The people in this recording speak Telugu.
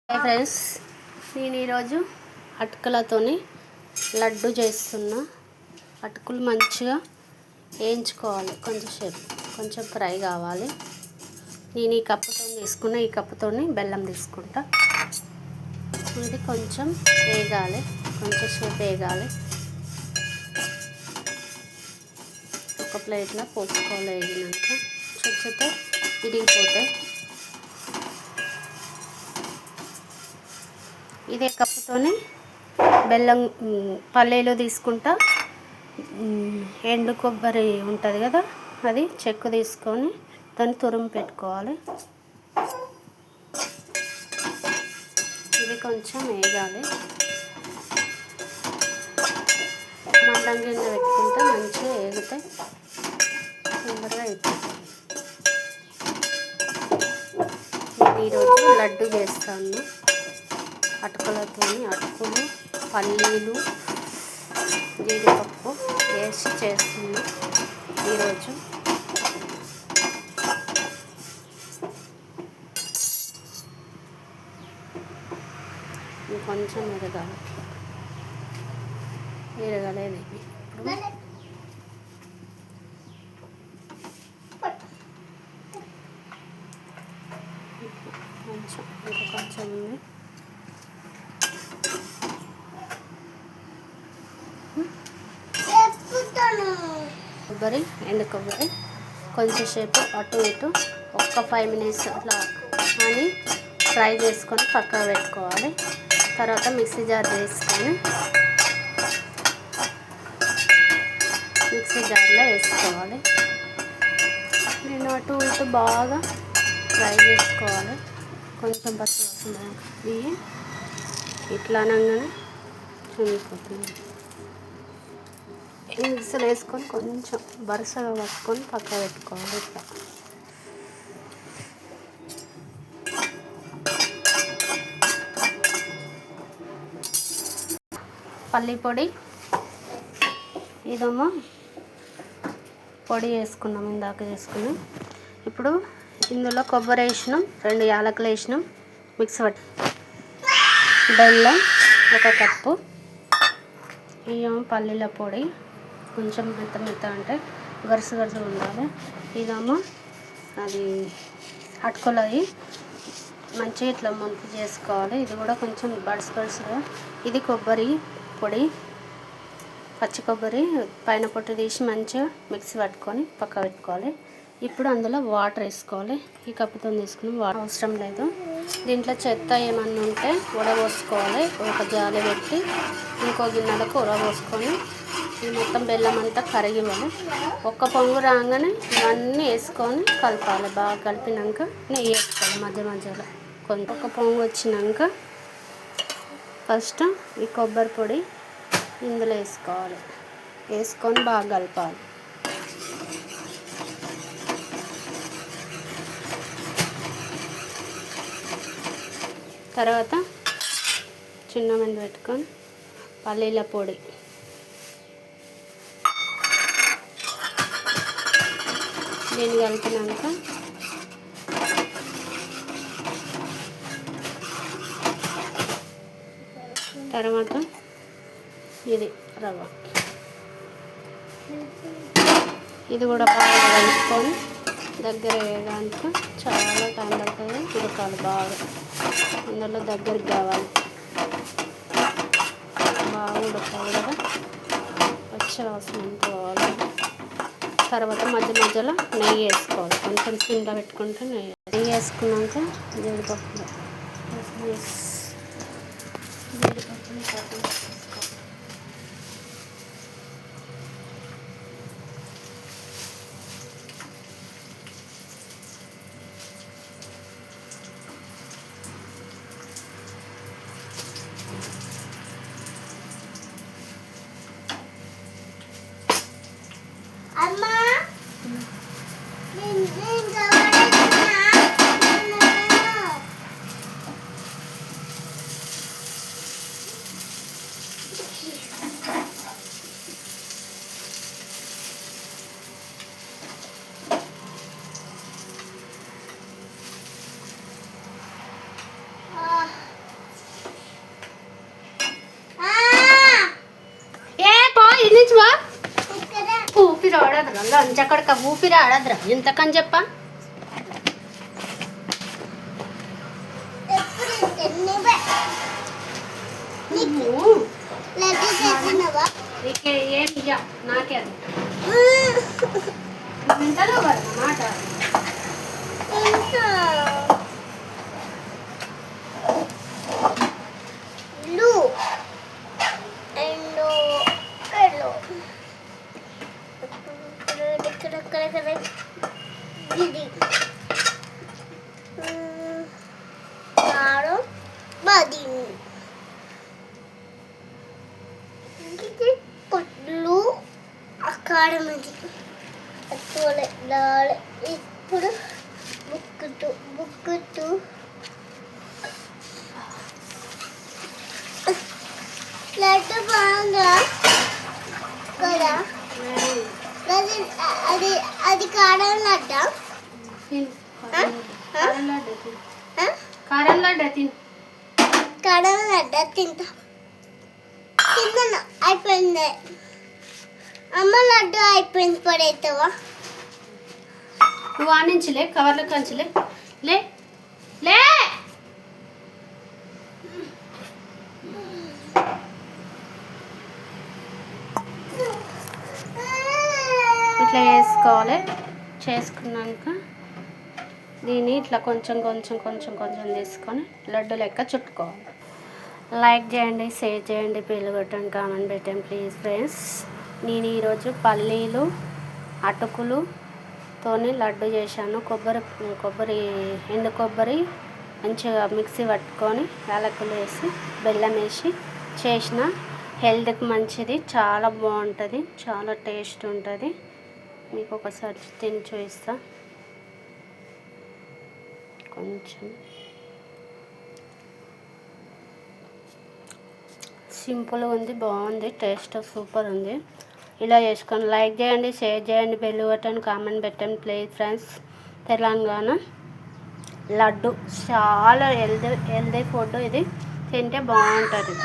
హాయ్ ఫ్రెండ్స్, నేను ఈరోజు అటుకులతోని లడ్డు చేస్తున్నా. అటుకులు మంచిగా వేయించుకోవాలి, కొంచెం ఫ్రై కావాలి. నేను ఈ కప్పుతో తీసుకున్న, ఈ కప్పుతోని బెల్లం తీసుకుంటా. ఇది కొంచెం వేగాలి, కొంచెంసేపు వేగాలి. ఒక ప్లేట్లో పోసుకోవాలి. వేగినాక చుచ్చితే ఇరిగిపోతాయి. ఇదే కప్పుతోని బెల్లం పల్లీలు తీసుకుంటా. ఎండు కొబ్బరి ఉంటుంది కదా, అది చెక్కు తీసుకొని దాన్ని తురుము పెట్టుకోవాలి. ఇది కొంచెం వేగాలి. మంటం కింద పెట్టుకుంటే మంచిగా వేగితే తొందరగా అయిపోతుంది. నేను ఈరోజు లడ్డు చేస్తాను. అటుకులతోని అటుకులు, పల్లీలు, జీడిపప్పు వేసి చేస్తున్నా ఈరోజు. కొంచెం ఎరగలేదు ఇవి. కొంచెం ఉంది. కొబ్బరి, ఎండు కొబ్బరి కొంచెంసేపు అటు ఇటు ఒక్క 5 minutes అట్లా అని ఫ్రై చేసుకొని పక్కన పెట్టుకోవాలి. తర్వాత మిక్సీ జార్ వేసుకొని మిక్సీ జార్లో వేసుకోవాలి. నేను అటు ఇటు బాగా ఫ్రై చేసుకోవాలి. కొంచెం పచ్చి ఇవి ఇట్లా అనగానే చునిపోతుంది. మిక్సీలో వేసుకొని కొంచెం వరుసగా పట్టుకొని పక్క పెట్టుకోవాలి. ఇట్లా పల్లి పొడి, ఇదేమో పొడి వేసుకున్నాం, ఇందాక చేసుకున్నాం. ఇప్పుడు ఇందులో కొబ్బరి వేసినాం, 2 యాలకులు వేసినాం, మిక్సీ పట్టి బెల్లం 1 కప్పు, ఇదేమో పల్లీల పొడి కొంచెం మెత్త అంటే గరుసు ఉండాలి. ఇదేమో అది అటుకులవి మంచిగా ఇట్లా మంచి చేసుకోవాలి. ఇది కూడా కొంచెం బడుసుగా. ఇది కొబ్బరి పొడి, పచ్చి కొబ్బరి పైన పొట్టు తీసి మంచిగా మిక్సీ పట్టుకొని పక్క పెట్టుకోవాలి. ఇప్పుడు అందులో వాటర్ వేసుకోవాలి. ఈ కప్పుతో తీసుకుని వాటర్ అవసరం లేదు. దీంట్లో చెత్త ఏమన్నా ఉంటే ఉడబోసుకోవాలి. ఒక జాలి పెట్టి ఇంకో గిన్నెలకు ఉడబోసుకొని ఈ మొత్తం బెల్లం అంతా కరిగివ్వాలి. ఒక్క పొంగు రాగానే ఇవన్నీ వేసుకొని కలపాలి. బాగా కలిపినాక నెయ్యి వేసుకోవాలి మధ్యలో. కొంచెం ఒక పొంగు వచ్చినాక ఫస్ట్ ఈ కొబ్బరి పొడి ఇందులో వేసుకోవాలి. వేసుకొని బాగా కలపాలి. తర్వాత చిన్న మంది పెట్టుకొని పల్లీల పొడి, దీన్ని కలిపినాక తర్వాత ఇది రవ్వ, ఇది కూడా బాగా కలుపుకొని దగ్గర వేయడానికి చాలా టైం పడుతుంది. ఉడకాలి బాగా, అందులో దగ్గరికి కావాలి. బాగా ఉడకాలి కదా, పచ్చి వాసన పోవాలి. తర్వాత మధ్యలో నెయ్యి వేసుకోవాలి. కొంచెం సిమ్లో పెట్టుకుంటే నెయ్యి వేసుకున్నాక జీడిపప్పులు అలా అంచక్కడికి ఊపిరి ఆడద్రా ఎంతకని చెప్పా. ఏమి నాకే అది వింటలో కదా మాట. పొట్లు అక్కడ ఇప్పుడు బుక్కుతూ లడ్డు బాగా కదా. అది అది కారం లడ్డ. కారం లడ్డ కారం లడ్డ తింటాను. అయిపోయింది అమ్మ, లడ్డు అయిపోయింది. పడేస్తావా నువ్వు ఆనించలే కవర్లో కంచలే లే లే. ఇట్లా వేసుకోవాలి. చేసుకున్నాక దీన్ని ఇట్లా కొంచెం కొంచెం కొంచెం కొంచెం తీసుకొని లడ్డు లెక్క చుట్టుకోవాలి. లైక్ చేయండి, షేర్ చేయండి, బెల్ కొట్టండి, కామెంట్ పెట్టండి ప్లీజ్ ఫ్రెండ్స్. నేను ఈరోజు పల్లీలు అటుకులుతోని లడ్డు చేశాను. కొబ్బరి ఎండు కొబ్బరి మంచిగా మిక్సీ పట్టుకొని యాలకులు వేసి బెల్లం వేసి చేసిన. హెల్త్కి మంచిది, చాలా బాగుంటుంది, చాలా టేస్ట్ ఉంటుంది. మీకు ఒకసారి తిని చూపిస్తా. కొంచెం సింపుల్గా ఉంది, బాగుంది, టేస్ట్ సూపర్ ఉంది. ఇలా చేసుకొని లైక్ చేయండి, షేర్ చేయండి, బెల్ కొట్టండి, కామెంట్ పెట్టండి ప్లీజ్ ఫ్రెండ్స్. తెలంగాణ లడ్డు చాలా హెల్దీ ఫుడ్. ఇది తింటే బాగుంటుంది.